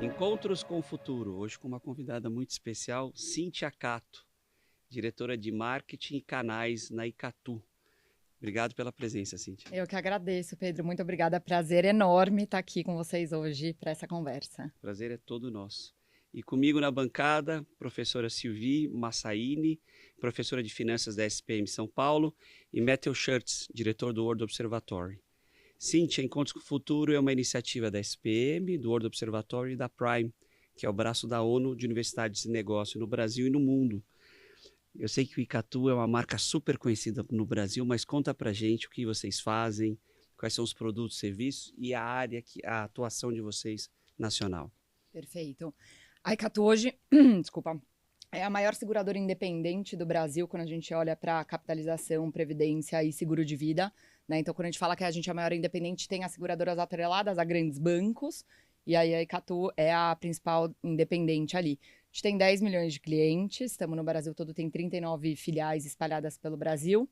Encontros com o Futuro, hoje com uma convidada muito especial, Cíntia Cato, diretora de Marketing e Canais na Icatu. Obrigado pela presença, Cíntia. Eu que agradeço, Pedro. Muito obrigada. Prazer enorme estar aqui com vocês hoje para essa conversa. O prazer é todo nosso. E comigo na bancada, professora Silvi Massaini, professora de Finanças da SPM São Paulo, e Matthew Schurtz, diretor do World Observatory. Cíntia, Encontros com o Futuro é uma iniciativa da SPM, do World Observatory e da Prime, que é o braço da ONU de Universidades de Negócio no Brasil e no mundo. Eu sei que o Icatu é uma marca super conhecida no Brasil, mas conta pra gente o que vocês fazem, quais são os produtos, serviços e a área, a atuação de vocês nacional. Perfeito. A Icatu hoje, desculpa, é a maior seguradora independente do Brasil quando a gente olha para capitalização, previdência e seguro de vida, né? Então, quando a gente fala que a gente é a maior independente, tem as seguradoras atreladas a grandes bancos, e aí a Icatu é a principal independente ali. A gente tem 10 milhões de clientes, estamos no Brasil todo, tem 39 filiais espalhadas pelo Brasil.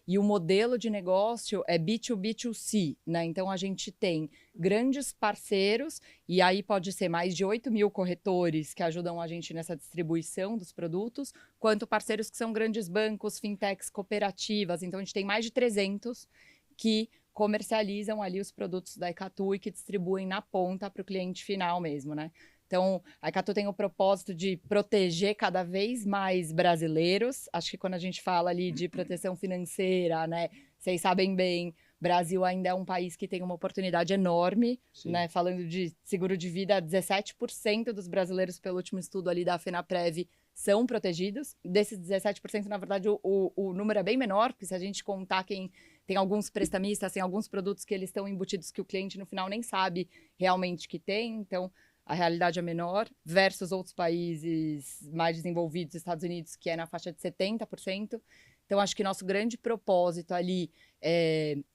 E o modelo de negócio é B2B2C, né? Então, a gente tem grandes parceiros, e aí pode ser mais de 8 mil corretores que ajudam a gente nessa distribuição dos produtos, quanto parceiros que são grandes bancos, fintechs, cooperativas. Então, a gente tem mais de 300 que comercializam ali os produtos da Icatu e que distribuem na ponta para o cliente final mesmo, né? Então, a Icatu tem o propósito de proteger cada vez mais brasileiros. Acho que quando a gente fala ali de proteção financeira, né, vocês sabem bem, Brasil ainda é um país que tem uma oportunidade enorme, né? Falando de seguro de vida, 17% dos brasileiros, pelo último estudo ali da FENAPREV, são protegidos. Desses 17%, na verdade, o número é bem menor, porque se a gente contar quem tem alguns prestamistas, tem alguns produtos que eles estão embutidos que o cliente no final nem sabe realmente que tem, então a realidade é menor, versus outros países mais desenvolvidos, Estados Unidos, que é na faixa de 70%. Então, acho que nosso grande propósito ali,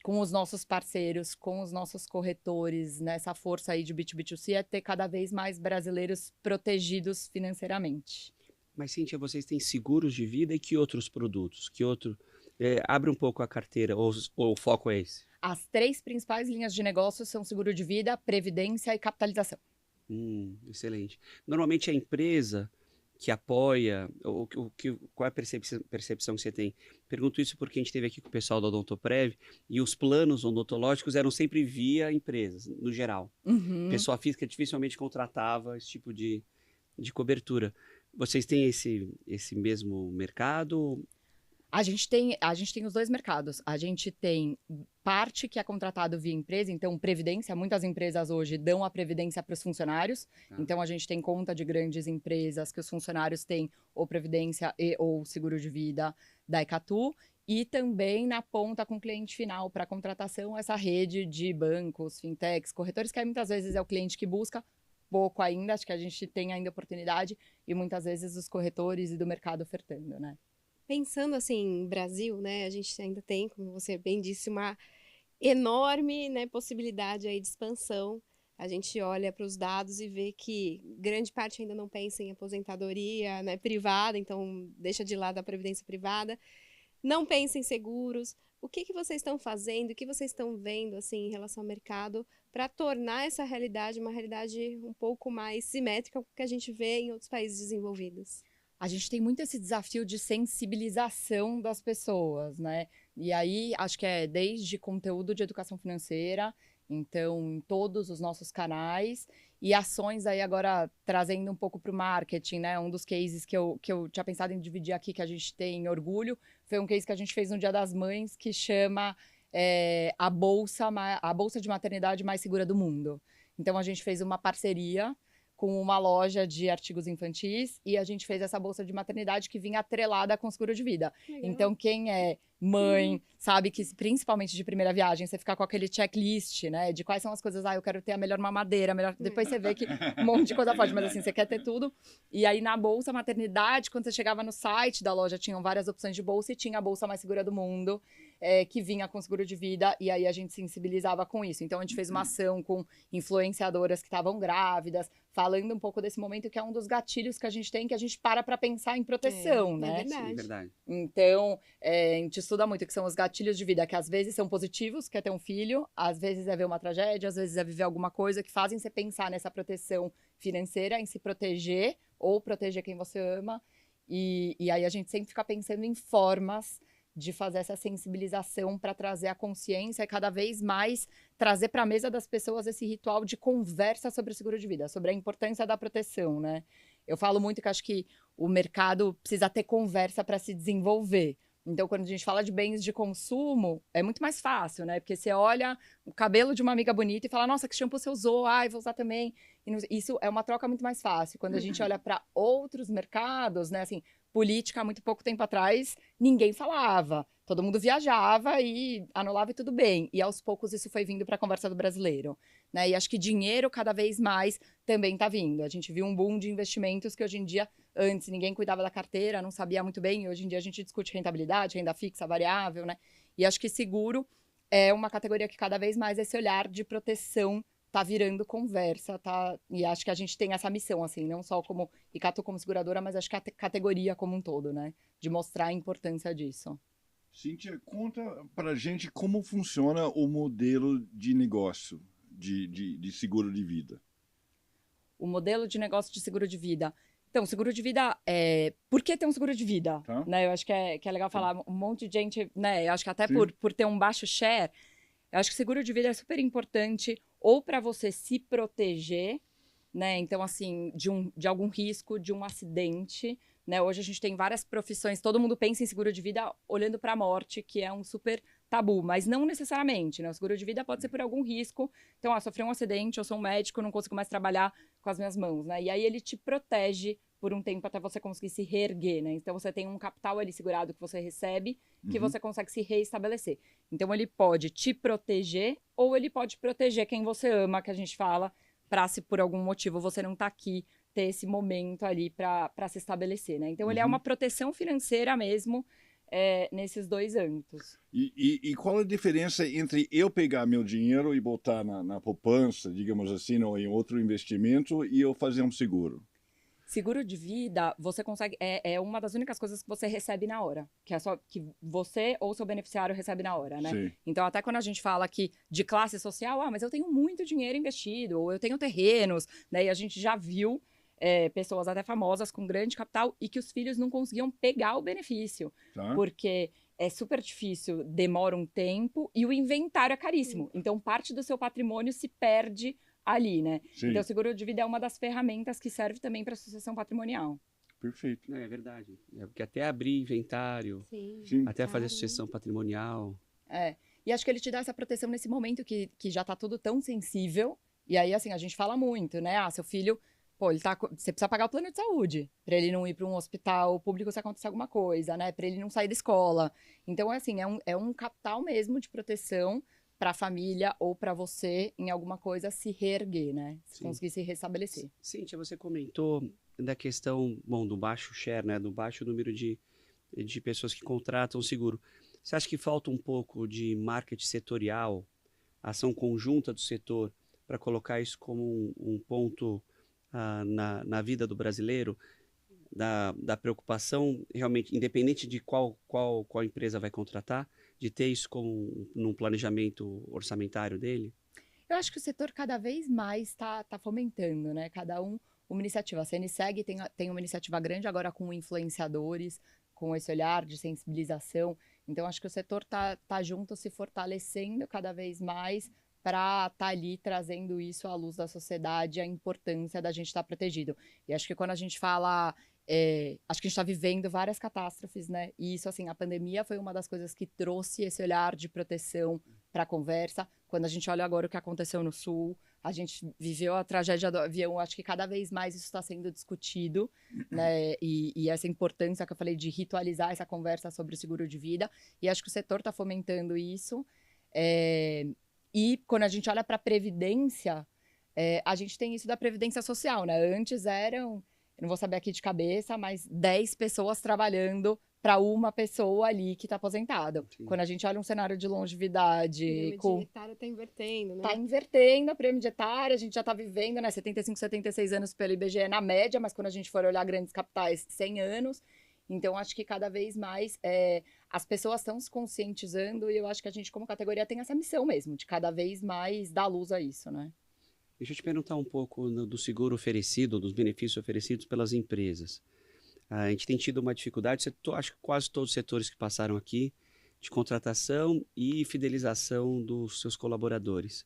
com os nossos parceiros, com os nossos corretores, nessa força aí de B2B2C, é ter cada vez mais brasileiros protegidos financeiramente. Mas, Cíntia, vocês têm seguros de vida e que outros produtos? Que outro? Abre um pouco a carteira, ou o foco é esse? As 3 principais linhas de negócio são seguro de vida, previdência e capitalização. Excelente. Normalmente a empresa que apoia, qual é a percepção que você tem? Pergunto isso porque a gente esteve aqui com o pessoal da Odontoprev e os planos odontológicos eram sempre via empresas, no geral. Pessoa física dificilmente contratava esse tipo de cobertura. Vocês têm esse mesmo mercado? A gente tem os 2 mercados. A gente tem parte que é contratado via empresa, então previdência, muitas empresas hoje dão a previdência para os funcionários. Então a gente tem conta de grandes empresas que os funcionários têm ou previdência ou seguro de vida da Icatu. E também na ponta com o cliente final para contratação, essa rede de bancos, fintechs, corretores, que aí muitas vezes é o cliente que busca, pouco ainda, acho que a gente tem ainda oportunidade, e muitas vezes os corretores e do mercado ofertando, né? Pensando assim, Brasil, né, a gente ainda tem, como você bem disse, uma enorme, né, possibilidade aí de expansão. A gente olha para os dados e vê que grande parte ainda não pensa em aposentadoria, né, privada, então deixa de lado a previdência privada, não pensa em seguros. O que vocês estão fazendo, o que vocês estão vendo assim, em relação ao mercado para tornar essa realidade uma realidade um pouco mais simétrica com o que a gente vê em outros países desenvolvidos? A gente tem muito esse desafio de sensibilização das pessoas, né? E aí, acho que é desde conteúdo de educação financeira, então, em todos os nossos canais, e ações aí agora trazendo um pouco para o marketing, né? Um dos cases que eu tinha pensado em dividir aqui, que a gente tem orgulho, foi um case que a gente fez no Dia das Mães, que chama a bolsa de maternidade mais segura do mundo. Então, a gente fez uma parceria com uma loja de artigos infantis, e a gente fez essa bolsa de maternidade que vinha atrelada com seguro de vida. Legal. Então, quem é mãe, sabe que, principalmente de primeira viagem, você fica com aquele checklist, né, de quais são as coisas, eu quero ter a melhor mamadeira, depois você vê que um monte de coisa pode, mas assim, você quer ter tudo. E aí, na bolsa maternidade, quando você chegava no site da loja, tinham várias opções de bolsa, e tinha a bolsa mais segura do mundo. que vinha com seguro de vida, e aí a gente sensibilizava com isso. Então, a gente fez uma ação com influenciadoras que estavam grávidas, falando um pouco desse momento que é um dos gatilhos que a gente tem, que a gente para pensar em proteção, né? É verdade. Sim, verdade. Então, a gente estuda muito que são os gatilhos de vida, que às vezes são positivos, que é ter um filho, às vezes é ver uma tragédia, às vezes é viver alguma coisa, que fazem você pensar nessa proteção financeira, em se proteger, ou proteger quem você ama. E aí a gente sempre fica pensando em formas de fazer essa sensibilização para trazer a consciência e cada vez mais trazer para a mesa das pessoas esse ritual de conversa sobre o seguro de vida, sobre a importância da proteção, né? Eu falo muito que acho que o mercado precisa ter conversa para se desenvolver. Então, quando a gente fala de bens de consumo, é muito mais fácil, né? Porque você olha o cabelo de uma amiga bonita e fala, nossa, que shampoo você usou? Ai, vou usar também. Isso é uma troca muito mais fácil. Quando a gente olha para outros mercados, né? Assim, política, há muito pouco tempo atrás, ninguém falava. Todo mundo viajava e anulava e tudo bem. E aos poucos isso foi vindo para a conversa do brasileiro, né? E acho que dinheiro cada vez mais também está vindo. A gente viu um boom de investimentos que hoje em dia, antes ninguém cuidava da carteira, não sabia muito bem. E hoje em dia a gente discute rentabilidade, renda fixa, variável, né? E acho que seguro é uma categoria que cada vez mais esse olhar de proteção tá virando conversa, tá? E acho que a gente tem essa missão, assim, não só como Icatu como seguradora, mas acho que a categoria como um todo, né? De mostrar a importância disso. Cíntia, conta pra gente como funciona o modelo de negócio de seguro de vida. O modelo de negócio de seguro de vida. Então, seguro de vida, por que ter um seguro de vida? Tá. Né? Eu acho que é legal falar, um monte de gente, né? Eu acho que até Sim. por ter um baixo share, eu acho que seguro de vida é super importante ou para você se proteger, né? Então, assim, de algum risco, de um acidente, né? Hoje a gente tem várias profissões, todo mundo pensa em seguro de vida olhando para a morte, que é um super tabu, mas não necessariamente, né? O seguro de vida pode ser por algum risco. Então, sofri um acidente, eu sou um médico, não consigo mais trabalhar com as minhas mãos, né? E aí ele te protege por um tempo até você conseguir se reerguer, né? Então, você tem um capital ali segurado que você recebe, que você consegue se reestabelecer. Então, ele pode te proteger ou ele pode proteger quem você ama, que a gente fala, para se por algum motivo você não tá aqui, ter esse momento ali para se estabelecer, né? Então, ele é uma proteção financeira mesmo, nesses dois âmbitos. E qual a diferença entre eu pegar meu dinheiro e botar na poupança, digamos assim, ou em outro investimento, e eu fazer um seguro? Seguro de vida, você consegue. É uma das únicas coisas que você recebe na hora. Que é só que você ou seu beneficiário recebe na hora, né? Sim. Então, até quando a gente fala aqui de classe social, mas eu tenho muito dinheiro investido, ou eu tenho terrenos, né? E a gente já viu pessoas até famosas com grande capital e que os filhos não conseguiam pegar o benefício. Tá. Porque é super difícil, demora um tempo e o inventário é caríssimo. Então, parte do seu patrimônio se perde ali, né? Sim. Então, o seguro de vida é uma das ferramentas que serve também para a sucessão patrimonial. Perfeito. É verdade. Porque até abrir inventário, Sim. até fazer a sucessão patrimonial. E acho que ele te dá essa proteção nesse momento que já tá tudo tão sensível. E aí, assim, a gente fala muito, né? Seu filho, pô, você precisa pagar o plano de saúde para ele não ir para um hospital público se acontecer alguma coisa, né? Para ele não sair da escola. Então, assim, é um capital mesmo de proteção para a família ou para você em alguma coisa se reerguer, né? Se conseguir se restabelecer. Cíntia, você comentou da questão, bom, do baixo share, né? Do baixo número de pessoas que contratam seguro. Você acha que falta um pouco de marketing setorial, ação conjunta do setor, para colocar isso como um ponto na vida do brasileiro, da preocupação, realmente, independente de qual empresa vai contratar, de ter isso como num planejamento orçamentário dele? Eu acho que o setor cada vez mais está fomentando, né? Cada uma iniciativa. A CNSEG tem uma iniciativa grande agora com influenciadores, com esse olhar de sensibilização. Então, acho que o setor tá junto, se fortalecendo cada vez mais para estar ali trazendo isso à luz da sociedade, a importância da gente estar protegido. E acho que quando a gente fala... acho que a gente está vivendo várias catástrofes, né? E isso, assim, a pandemia foi uma das coisas que trouxe esse olhar de proteção para a conversa. Quando a gente olha agora o que aconteceu no Sul, a gente viveu a tragédia do avião, acho que cada vez mais isso está sendo discutido, né? E essa importância que eu falei de ritualizar essa conversa sobre o seguro de vida. E acho que o setor está fomentando isso. E quando a gente olha para a Previdência, a gente tem isso da Previdência Social, né? Antes eram... Eu não vou saber aqui de cabeça, mas 10 pessoas trabalhando para uma pessoa ali que está aposentada. Sim. Quando a gente olha um cenário de longevidade... O prêmio dietário está invertendo, né? Está invertendo a prêmio dietária, a gente já está vivendo, né, 75, 76 anos pelo IBGE na média, mas quando a gente for olhar grandes capitais, 100 anos. Então, acho que cada vez mais as pessoas estão se conscientizando e eu acho que a gente, como categoria, tem essa missão mesmo, de cada vez mais dar luz a isso, né? Deixa eu te perguntar um pouco do seguro oferecido, dos benefícios oferecidos pelas empresas. A gente tem tido uma dificuldade, acho que quase todos os setores que passaram aqui, de contratação e fidelização dos seus colaboradores.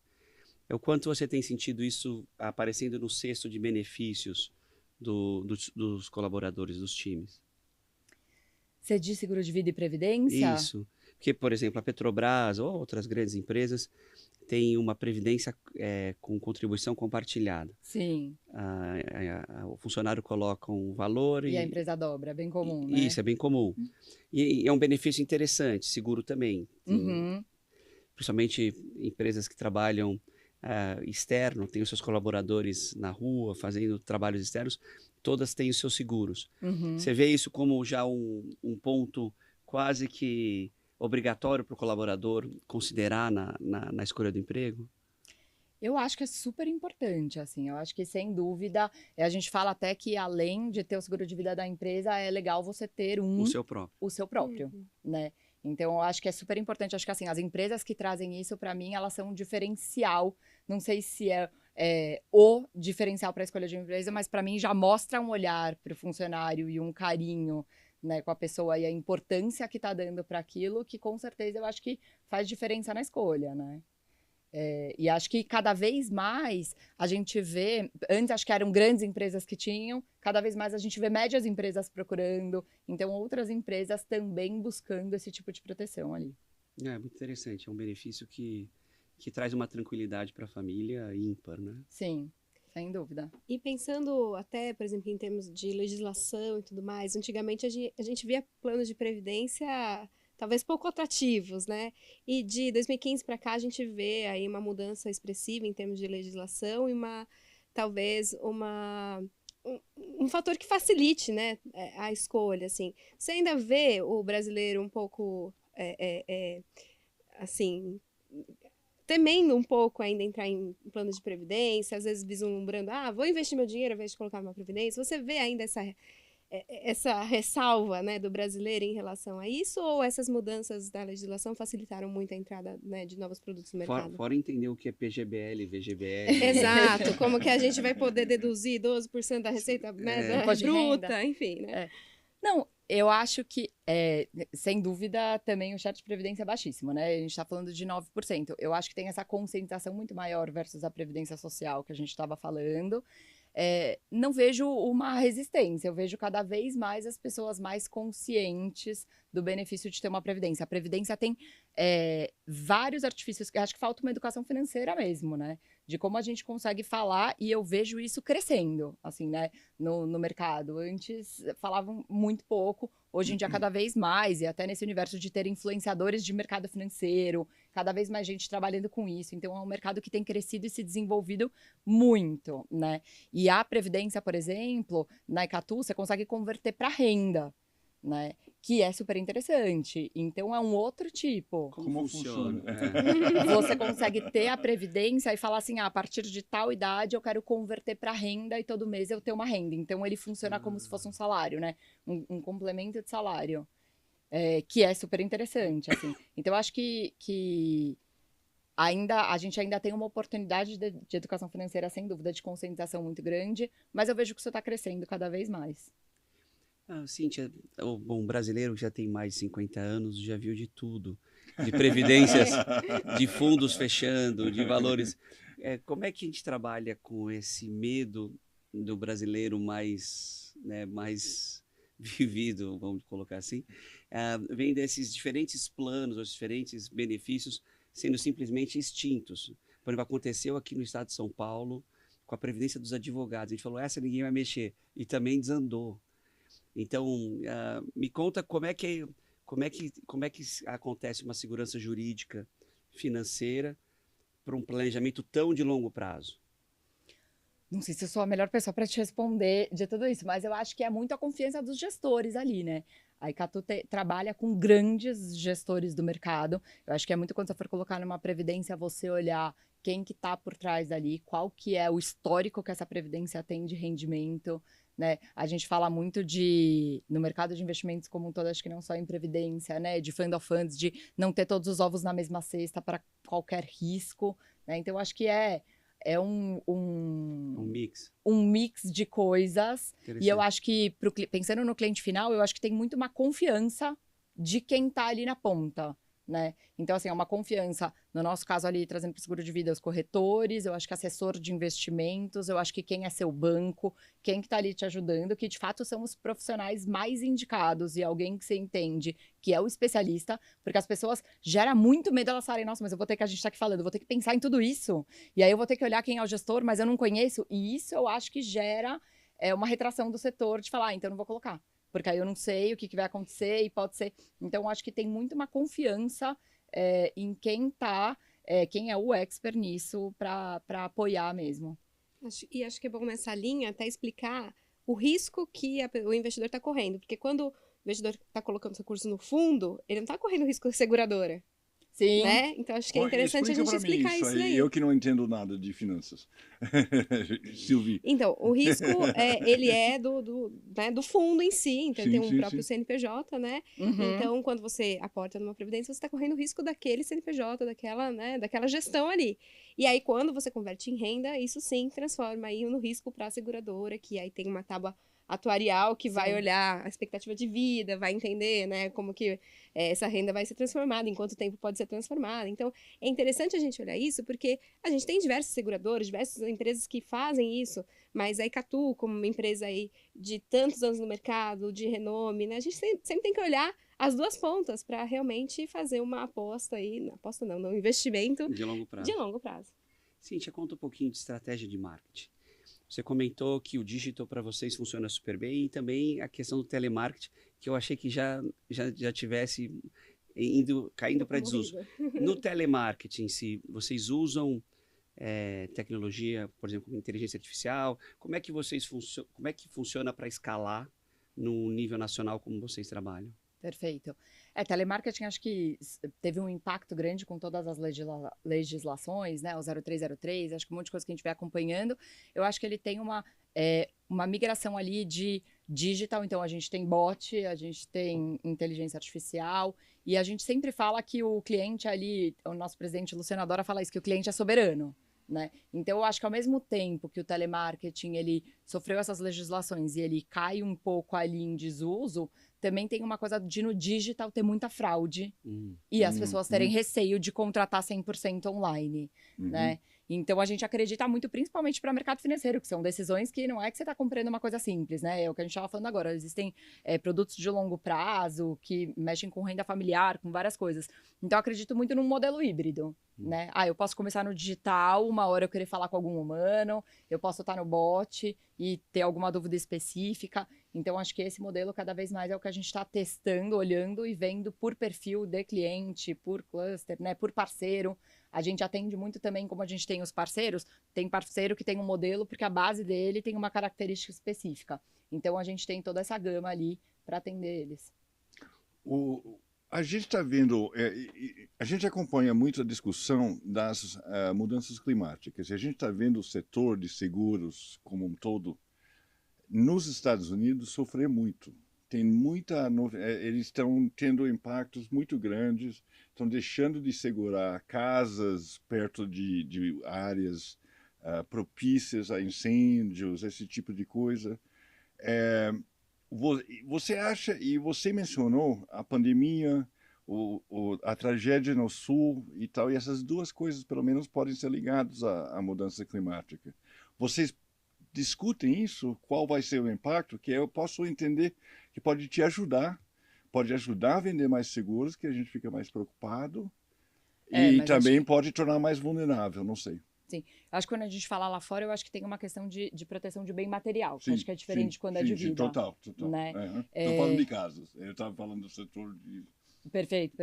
O quanto você tem sentido isso aparecendo no cesto de benefícios dos colaboradores, dos times? Você diz seguro de vida e previdência? Isso. Porque, por exemplo, a Petrobras ou outras grandes empresas têm uma previdência com contribuição compartilhada. Sim. O funcionário coloca um valor E a empresa dobra, é bem comum, né? Isso, é bem comum. E é um benefício interessante, seguro também. Uhum. Principalmente empresas que trabalham externo, têm os seus colaboradores na rua, fazendo trabalhos externos, todas têm os seus seguros. Uhum. Você vê isso como já um ponto quase que obrigatório para o colaborador considerar na escolha do emprego? Eu acho que é super importante, assim, eu acho que sem dúvida, a gente fala até que além de ter o seguro de vida da empresa, é legal você ter O seu próprio. o seu próprio, né? Então, eu acho que é super importante, acho que assim, as empresas que trazem isso, para mim, elas são um diferencial, não sei se é o diferencial para a escolha de uma empresa, mas para mim já mostra um olhar para o funcionário e um carinho, né, com a pessoa e a importância que está dando para aquilo, que com certeza eu acho que faz diferença na escolha, né? E acho que cada vez mais a gente vê, antes acho que eram grandes empresas que tinham, cada vez mais a gente vê médias empresas procurando, então outras empresas também buscando esse tipo de proteção ali. É muito interessante, é um benefício que traz uma tranquilidade para a família ímpar, né? Sim, sem dúvida. E pensando até, por exemplo, em termos de legislação e tudo mais, antigamente a gente via planos de previdência talvez pouco atrativos, né? E de 2015 para cá a gente vê aí uma mudança expressiva em termos de legislação e talvez um fator que facilite, né, a escolha, assim. Você ainda vê o brasileiro um pouco, assim, temendo um pouco ainda entrar em plano de previdência, às vezes vislumbrando, vou investir meu dinheiro ao invés de colocar numa previdência. Você vê ainda essa ressalva, né, do brasileiro em relação a isso, ou essas mudanças da legislação facilitaram muito a entrada, né, de novos produtos no mercado? Fora entender o que é PGBL, VGBL. Exato, como que a gente vai poder deduzir 12% da receita, né, bruta, enfim, né? Não, eu acho que, sem dúvida, também o chat de previdência é baixíssimo, né? A gente está falando de 9%. Eu acho que tem essa conscientização muito maior versus a previdência social que a gente estava falando. Não vejo uma resistência, eu vejo cada vez mais as pessoas mais conscientes do benefício de ter uma previdência. A previdência tem vários artifícios, acho que falta uma educação financeira mesmo, né? De como a gente consegue falar, e eu vejo isso crescendo, assim, né, no mercado. Antes falavam muito pouco, hoje em dia cada vez mais, e até nesse universo de ter influenciadores de mercado financeiro, cada vez mais gente trabalhando com isso. Então, é um mercado que tem crescido e se desenvolvido muito, né? E a previdência, por exemplo, na Icatu, você consegue converter para renda, né? Que é super interessante. Então, é um outro tipo. Como funciona? Você consegue ter a previdência e falar assim, a partir de tal idade eu quero converter para renda e todo mês eu ter uma renda. Então, ele funciona como se fosse um salário, né? Um complemento de salário. Que é super interessante, assim. Então, eu acho que a gente ainda tem uma oportunidade de educação financeira, sem dúvida, de conscientização muito grande, mas eu vejo que isso está crescendo cada vez mais. Cíntia, o brasileiro que já tem mais de 50 anos já viu de tudo, de previdências, de fundos fechando, de valores. Como é que a gente trabalha com esse medo do brasileiro mais vivido, vamos colocar assim, vem desses diferentes planos, os diferentes benefícios sendo simplesmente extintos. Por exemplo, aconteceu aqui no estado de São Paulo com a previdência dos advogados. A gente falou, essa ninguém vai mexer, e também desandou. Então, me conta como é que acontece uma segurança jurídica financeira para um planejamento tão de longo prazo. Não sei se eu sou a melhor pessoa para te responder de tudo isso, mas eu acho que é muito a confiança dos gestores ali, né? A Icatu trabalha com grandes gestores do mercado. Eu acho que é muito quando você for colocar numa previdência, você olhar quem que está por trás dali, qual que é o histórico que essa previdência tem de rendimento, né? A gente fala muito no mercado de investimentos como um todo, acho que não só em previdência, né? De fund of funds, de não ter todos os ovos na mesma cesta para qualquer risco, né? Então, eu acho que é um mix de coisas. E eu acho que, pensando no cliente final, eu acho que tem muito uma confiança de quem está ali na ponta, né? Então, assim, é uma confiança, no nosso caso ali, trazendo para o seguro de vida, os corretores, eu acho que assessor de investimentos, eu acho que quem é seu banco, quem que está ali te ajudando, que de fato são os profissionais mais indicados e alguém que você entende que é o especialista, porque as pessoas gera muito medo elas falarem, nossa, mas eu vou ter que, a gente está aqui falando, eu vou ter que pensar em tudo isso, e aí eu vou ter que olhar quem é o gestor, mas eu não conheço, e isso eu acho que gera uma retração do setor de falar, então eu não vou colocar. Porque aí eu não sei o que vai acontecer e pode ser. Então, eu acho que tem muito uma confiança em quem quem é o expert nisso para apoiar mesmo. E acho que é bom nessa linha até explicar o risco que o investidor está correndo. Porque quando o investidor está colocando seu curso no fundo, ele não está correndo risco de seguradora. Sim. Né? Então, acho que é interessante a gente explicar isso aí. Eu que não entendo nada de finanças. Silvi. Então, o risco, ele é do fundo em si. Então, tem um próprio CNPJ, né? Uhum. Então, quando você aporta numa previdência, você está correndo o risco daquele CNPJ, daquela gestão ali. E aí, quando você converte em renda, isso sim transforma aí no risco para a seguradora, que aí tem uma tábua atuarial que vai olhar a expectativa de vida, vai entender, né, como que essa renda vai ser transformada, em quanto tempo pode ser transformada. Então, é interessante a gente olhar isso, porque a gente tem diversos seguradores, diversas empresas que fazem isso, mas a Icatu, como uma empresa aí de tantos anos no mercado, de renome, né, a gente sempre tem que olhar as duas pontas para realmente fazer uma aposta aí, não, um investimento de longo prazo. De longo prazo. Cíntia, conta um pouquinho de estratégia de marketing. Você comentou que o digital para vocês funciona super bem e também a questão do telemarketing, que eu achei que já tivesse caindo para desuso. No telemarketing, se vocês usam tecnologia, por exemplo, como inteligência artificial, como é que funciona para escalar no nível nacional como vocês trabalham? Perfeito. Telemarketing acho que teve um impacto grande com todas as legislações, né? O 0303, acho que um monte de coisa que a gente vem acompanhando. Eu acho que ele tem uma migração ali de digital, então a gente tem bot, a gente tem inteligência artificial, e a gente sempre fala que o cliente ali, o nosso presidente Luciano adora falar isso, que o cliente é soberano. Né? Então, eu acho que ao mesmo tempo que o telemarketing ele sofreu essas legislações e ele cai um pouco ali em desuso, também tem uma coisa de no digital ter muita fraude e as pessoas terem receio de contratar 100% online, né? Então, a gente acredita muito, principalmente para o mercado financeiro, que são decisões que não é que você está comprando uma coisa simples, né? É o que a gente estava falando agora. Existem produtos de longo prazo que mexem com renda familiar, com várias coisas. Então, eu acredito muito num modelo híbrido, né? Eu posso começar no digital, uma hora eu querer falar com algum humano, eu posso estar no bot e ter alguma dúvida específica. Então, acho que esse modelo, cada vez mais, é o que a gente está testando, olhando e vendo por perfil de cliente, por cluster, né? Por parceiro. A gente atende muito também, como a gente tem os parceiros, tem parceiro que tem um modelo porque a base dele tem uma característica específica. Então, a gente tem toda essa gama ali para atender eles. A gente está vendo, a gente acompanha muito a discussão das mudanças climáticas. A gente está vendo o setor de seguros como um todo, nos Estados Unidos, sofrer muito. Tem eles estão tendo impactos muito grandes, estão deixando de segurar casas perto de áreas propícias a incêndios, esse tipo de coisa. Você acha, e você mencionou a pandemia, a tragédia no sul e tal, e essas duas coisas, pelo menos, podem ser ligadas à mudança climática. Vocês discutem isso? Qual vai ser o impacto? Que eu posso entender que pode te ajudar, pode ajudar a vender mais seguros, que a gente fica mais preocupado, e também pode tornar mais vulnerável, não sei. Sim, acho que quando a gente fala lá fora, eu acho que tem uma questão de proteção de bem material, que acho que é diferente quando é de vida. Sim, total. Né? Estou falando de casas, eu estava falando do setor de... Perfeito.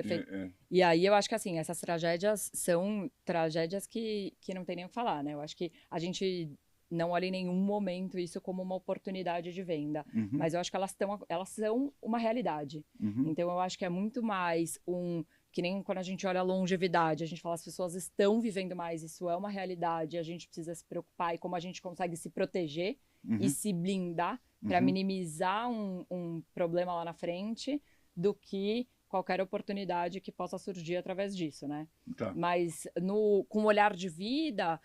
E aí eu acho que assim, essas tragédias são tragédias que não tem nem o que falar, né? Eu acho que a gente não olha em nenhum momento isso como uma oportunidade de venda. Mas eu acho que elas são uma realidade. Então, eu acho que é muito mais que nem quando a gente olha a longevidade, a gente fala as pessoas estão vivendo mais, isso é uma realidade, a gente precisa se preocupar e como a gente consegue se proteger e se blindar para minimizar um problema lá na frente do que qualquer oportunidade que possa surgir através disso, né? Tá. Mas com o olhar de vida,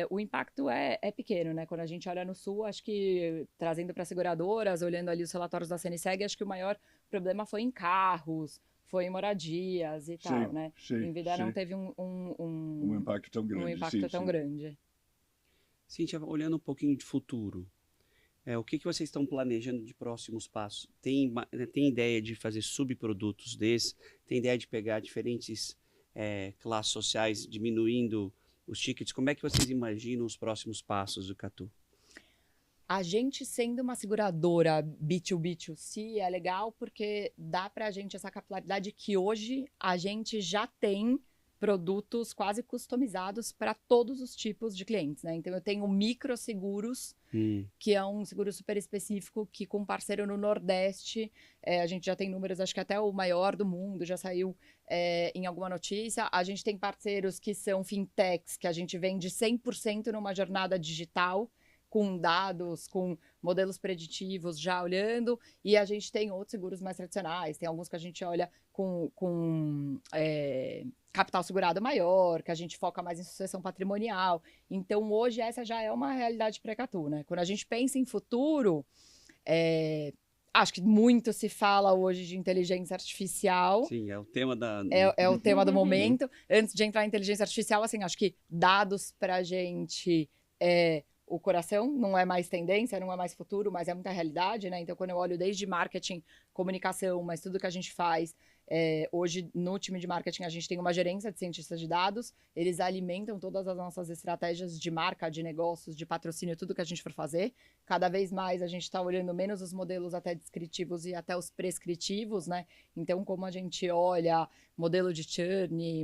o impacto é pequeno, né? Quando a gente olha no Sul, acho que trazendo para seguradoras, olhando ali os relatórios da CNSEG, acho que o maior problema foi em carros, foi em moradias e tal, né? Em vida não teve um impacto tão grande. Um impacto tão grande. Cíntia, olhando um pouquinho de futuro, o que vocês estão planejando de próximos passos? Tem ideia de fazer subprodutos desses? Tem ideia de pegar diferentes classes sociais, diminuindo os tickets? Como é que vocês imaginam os próximos passos do Icatu? A gente sendo uma seguradora B2B2C é legal porque dá pra gente essa capilaridade que hoje a gente já tem produtos quase customizados para todos os tipos de clientes, né? Então eu tenho microseguros, que é um seguro super específico que com um parceiro no Nordeste, a gente já tem números, acho que até o maior do mundo, já saiu em alguma notícia. A gente tem parceiros que são fintechs, que a gente vende 100% numa jornada digital, com dados, com modelos preditivos já olhando, e a gente tem outros seguros mais tradicionais, tem alguns que a gente olha com capital segurado maior, que a gente foca mais em sucessão patrimonial. Então, hoje, essa já é uma realidade para a Icatu, né? Quando a gente pensa em futuro, acho que muito se fala hoje de inteligência artificial. Sim, é o tema É o tema do momento. Antes de entrar em inteligência artificial, assim, acho que dados para a gente o coração, não é mais tendência, não é mais futuro, mas é muita realidade, né? Então, quando eu olho desde marketing, comunicação, mas tudo que a gente faz, hoje no time de marketing a gente tem uma gerência de cientistas de dados, eles alimentam todas as nossas estratégias de marca, de negócios, de patrocínio, tudo que a gente for fazer. Cada vez mais a gente está olhando menos os modelos até descritivos e até os prescritivos, né? Então, como a gente olha modelo de churn,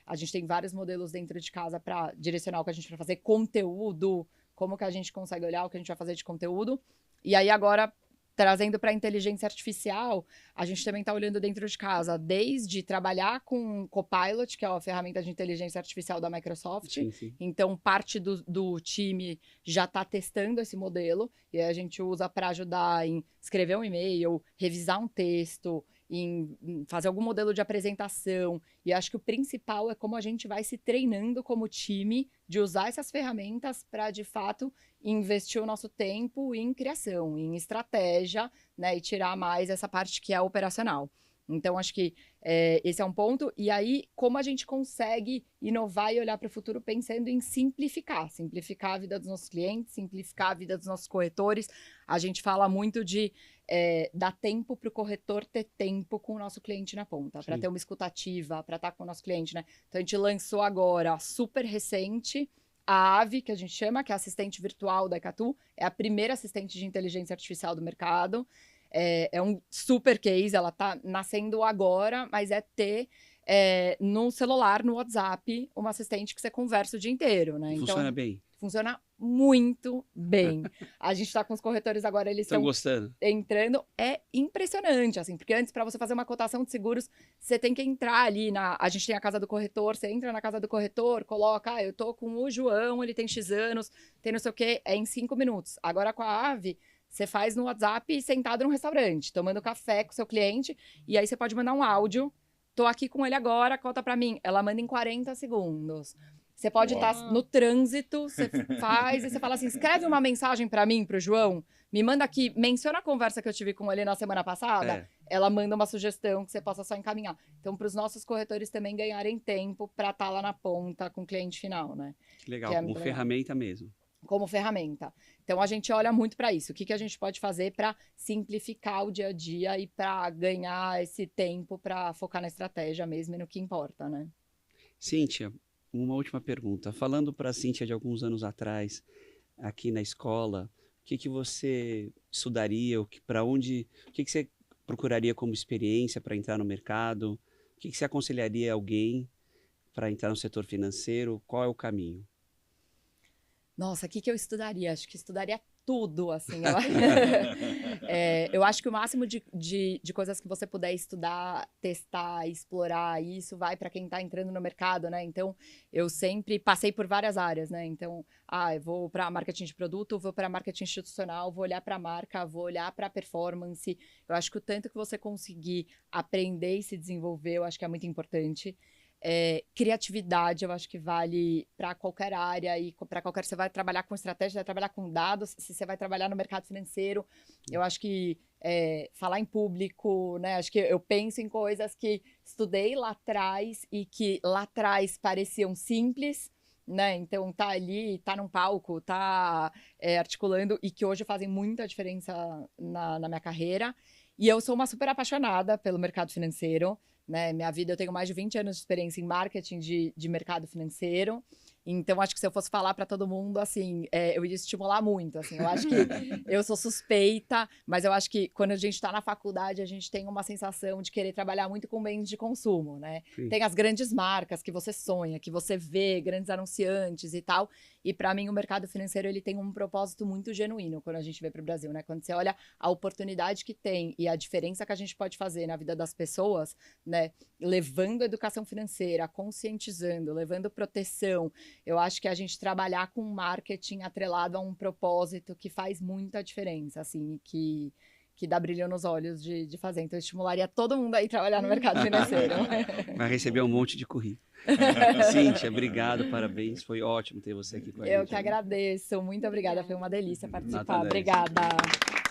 a gente tem vários modelos dentro de casa para direcionar o que a gente vai fazer, conteúdo, como que a gente consegue olhar o que a gente vai fazer de conteúdo. E aí agora, trazendo para a inteligência artificial, a gente também está olhando dentro de casa, desde trabalhar com Copilot, que é a ferramenta de inteligência artificial da Microsoft. Sim, sim. Então, parte do time já está testando esse modelo, e a gente usa para ajudar em escrever um e-mail, revisar um texto, em fazer algum modelo de apresentação. E acho que o principal é como a gente vai se treinando como time de usar essas ferramentas para, de fato, investir o nosso tempo em criação, em estratégia, né, e tirar mais essa parte que é operacional. Então, acho que esse é um ponto. E aí, como a gente consegue inovar e olhar para o futuro pensando em simplificar a vida dos nossos clientes, simplificar a vida dos nossos corretores. A gente fala muito de dar tempo para o corretor ter tempo com o nosso cliente na ponta, para ter uma escutativa, para estar com o nosso cliente, né? Então, a gente lançou agora, super recente, a AVE, que a gente chama, que é a assistente virtual da Icatu, é a primeira assistente de inteligência artificial do mercado. É um super case, ela está nascendo agora, mas ter no celular, no WhatsApp, uma assistente que você conversa o dia inteiro, né? Funciona bem? Funciona muito bem. A gente está com os corretores agora, eles estão gostando. Entrando. É impressionante, assim, porque antes, para você fazer uma cotação de seguros, você tem que entrar ali a gente tem a casa do corretor, você entra na casa do corretor, coloca, eu tô com o João, ele tem X anos, tem não sei o quê, em 5 minutos. Agora com a AVE, você faz no WhatsApp sentado num restaurante, tomando café com o seu cliente, e aí você pode mandar um áudio. Tô aqui com ele agora, conta pra mim. Ela manda em 40 segundos. Você pode estar no trânsito, você faz e você fala assim, escreve uma mensagem pra mim, pro João, me manda aqui, menciona a conversa que eu tive com ele na semana passada, ela manda uma sugestão que você possa só encaminhar. Então, para os nossos corretores também ganharem tempo para estar lá na ponta com o cliente final, né? Que legal, como ferramenta mesmo. Como ferramenta. Então, a gente olha muito para isso. O que a gente pode fazer para simplificar o dia a dia e para ganhar esse tempo para focar na estratégia mesmo e no que importa, né? Cíntia, uma última pergunta. Falando para a Cíntia de alguns anos atrás, aqui na escola, o que você estudaria? O que você procuraria como experiência para entrar no mercado? O que você aconselharia alguém para entrar no setor financeiro? Qual é o caminho? Nossa, o que eu estudaria? Acho que estudaria tudo, assim. Eu acho que o máximo de coisas que você puder estudar, testar, explorar, isso vai para quem está entrando no mercado, né? Então, eu sempre passei por várias áreas, né? Então, eu vou para marketing de produto, vou para marketing institucional, vou olhar para a marca, vou olhar para a performance. Eu acho que o tanto que você conseguir aprender e se desenvolver, eu acho que é muito importante. Criatividade, eu acho que vale para qualquer área e para qualquer... Você vai trabalhar com estratégia, vai trabalhar com dados, se você vai trabalhar no mercado financeiro, eu acho que falar em público, né? Acho que eu penso em coisas que estudei lá atrás e que lá atrás pareciam simples, né? Então, tá ali, tá num palco, tá articulando e que hoje fazem muita diferença na minha carreira. E eu sou uma super apaixonada pelo mercado financeiro, né? Minha vida, eu tenho mais de 20 anos de experiência em marketing de mercado financeiro. Então, acho que se eu fosse falar para todo mundo, assim, eu ia estimular muito, assim. Eu acho que eu sou suspeita, mas eu acho que quando a gente está na faculdade, a gente tem uma sensação de querer trabalhar muito com bens de consumo, né? Sim. Tem as grandes marcas que você sonha, que você vê, grandes anunciantes e tal. E para mim, o mercado financeiro, ele tem um propósito muito genuíno quando a gente vê para o Brasil, né? Quando você olha a oportunidade que tem e a diferença que a gente pode fazer na vida das pessoas, né? Levando educação financeira, conscientizando, levando proteção. Eu acho que a gente trabalhar com marketing atrelado a um propósito que faz muita diferença, assim, que dá brilho nos olhos de fazer. Então, eu estimularia todo mundo aí a trabalhar no mercado financeiro. Vai receber um monte de currículo. Cíntia, obrigado, parabéns. Foi ótimo ter você aqui com a gente. Eu que agradeço. Muito obrigada. Foi uma delícia participar. Nota 10. Obrigada.